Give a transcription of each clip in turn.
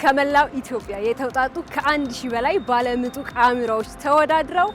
ከመላው ኢትዮጵያ የተውጣጡ ከ1000 በላይ ባለምጡቅ አእምሮዎች ተወዳድረው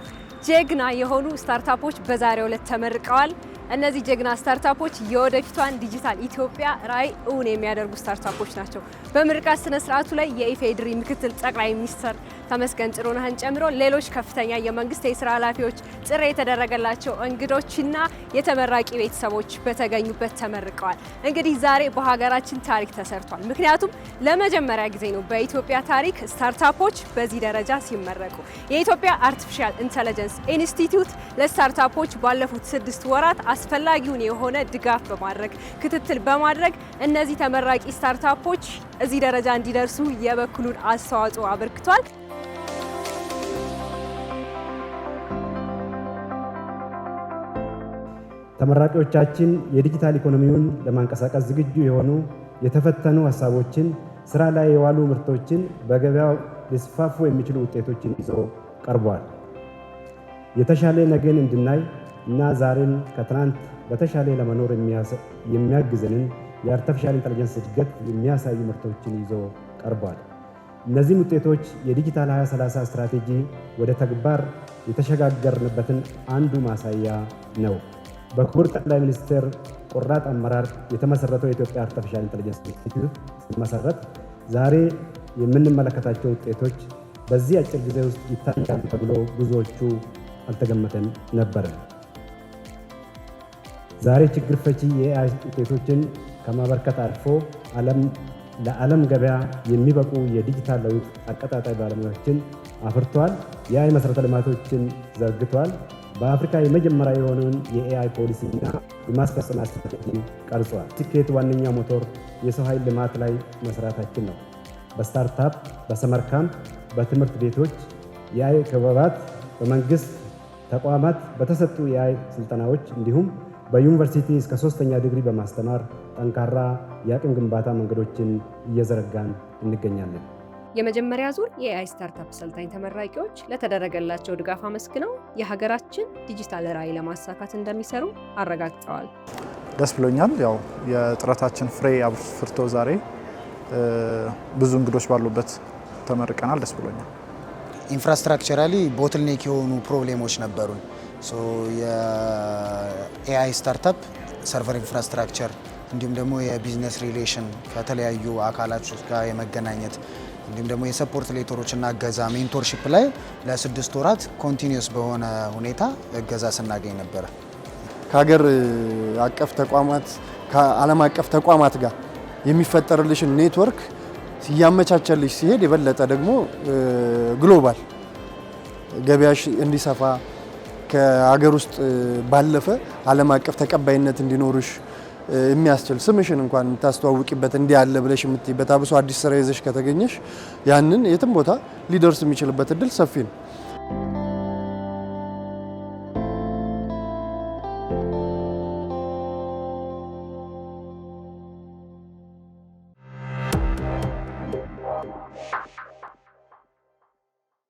ጀግና የሆኑ ስታርታፖች በዛሬው ዕለት ተመርቀዋል። እነዚህ ጀግና ስታርታፖች የወደፊቷን ዲጂታል ኢትዮጵያ ራዕይ እውን የሚያደርጉ ስታርታፖች ናቸው። በምርቃት ስነ ስርዓቱ ላይ የኢፌዴሪ ምክትል ጠቅላይ ሚኒስትር ተመስገን ጥሩነህን ጨምሮ ሌሎች ከፍተኛ የመንግስት የስራ ኃላፊዎች፣ ጥሪ የተደረገላቸው እንግዶችና የተመራቂ ቤተሰቦች በተገኙበት ተመርቀዋል። እንግዲህ ዛሬ በሀገራችን ታሪክ ተሰርቷል። ምክንያቱም ለመጀመሪያ ጊዜ ነው በኢትዮጵያ ታሪክ ስታርታፖች በዚህ ደረጃ ሲመረቁ። የኢትዮጵያ አርቲፊሻል ኢንተለጀንስ ኢንስቲትዩት ለስታርታፖች ባለፉት 6 ወራት አስፈላጊውን የሆነ ድጋፍ በማድረግ ክትትል በማድረግ እነዚህ ተመራቂ ስታርታፖች እዚህ ደረጃ እንዲደርሱ የበኩሉን አስተዋጽኦ አበርክቷል። ተመራቂዎቻችን የዲጂታል ኢኮኖሚውን ለማንቀሳቀስ ዝግጁ የሆኑ የተፈተኑ ሀሳቦችን፣ ስራ ላይ የዋሉ ምርቶችን፣ በገበያው ሊስፋፉ የሚችሉ ውጤቶችን ይዘው ቀርቧል። የተሻለ ነገን እንድናይ እና ዛሬን ከትናንት በተሻለ ለመኖር የሚያግዘንን የአርቲፊሻል ኢንተለጀንስ እድገት የሚያሳዩ ምርቶችን ይዞ ቀርቧል። እነዚህም ውጤቶች የዲጂታል 2030 ስትራቴጂ ወደ ተግባር የተሸጋገርንበትን አንዱ ማሳያ ነው። በክቡር ጠቅላይ ሚኒስትር ቆራጥ አመራር የተመሰረተው የኢትዮጵያ አርቲፊሻል ኢንተለጀንስ ኢንስቲትዩት ሲመሰረት ዛሬ የምንመለከታቸው ውጤቶች በዚህ አጭር ጊዜ ውስጥ ይታያሉ ተብሎ ብዙዎቹ አልተገመተም ነበር። ዛሬ ችግር ፈቺ የኤአይ ውጤቶችን ከማበርከት አልፎ ለዓለም ገበያ የሚበቁ የዲጂታል ለውጥ አቀጣጣይ ባለሙያዎችን አፍርቷል። የኤአይ መሰረተ ልማቶችን ዘርግቷል። በአፍሪካ የመጀመሪያ የሆነውን የኤአይ ፖሊሲና የማስፈጸሚያ ስትራቴጂ ቀርጿል። ስኬት ዋነኛ ሞተር የሰው ኃይል ልማት ላይ መስራታችን ነው። በስታርታፕ፣ በሰመር ካምፕ፣ በትምህርት ቤቶች የኤአይ ክበባት፣ በመንግስት ተቋማት በተሰጡ የኤአይ ስልጠናዎች እንዲሁም በዩኒቨርሲቲ እስከ 3ኛ ዲግሪ በማስተማር ጠንካራ የአቅም ግንባታ መንገዶችን እየዘረጋን እንገኛለን። የመጀመሪያ ዙር የኤአይ ስታርታፕ ሰልጣኝ ተመራቂዎች ለተደረገላቸው ድጋፍ አመስግነው የሀገራችን ዲጂታል ራዕይ ለማሳካት እንደሚሰሩ አረጋግጠዋል። ደስ ብሎኛል። ያው የጥረታችን ፍሬ አፍርቶ ዛሬ ብዙ እንግዶች ባሉበት ተመርቀናል። ደስ ብሎኛል። ኢንፍራስትራክቸራሊ ቦትልኔክ የሆኑ ፕሮብሌሞች ነበሩን። የኤአይ ስታርታፕ ሰርቨር ኢንፍራስትራክቸር እንዲሁም ደግሞ የቢዝነስ ሪሌሽን ከተለያዩ አካላት ጋር የመገናኘት እንዲሁም ደግሞ የሰፖርት ሌተሮችና እገዛ ሜንቶርሺፕ ላይ ለ6 ወራት ኮንቲኒዩስ በሆነ ሁኔታ እገዛ ስናገኝ ነበረ። ከሀገር አቀፍ ተቋማት ከዓለም አቀፍ ተቋማት ጋር የሚፈጠርልሽን ኔትወርክ ሲያመቻቸልሽ ሲሄድ የበለጠ ደግሞ ግሎባል ገበያሽ እንዲሰፋ ከሀገር ውስጥ ባለፈ ዓለም አቀፍ ተቀባይነት እንዲኖርሽ የሚያስችል ስምሽን እንኳን ታስተዋውቂበት እንዲህ ያለ ብለሽ የምትይበት አብሶ አዲስ ስራ ይዘሽ ከተገኘሽ ያንን የትም ቦታ ሊደርስ የሚችልበት እድል ሰፊ ነው።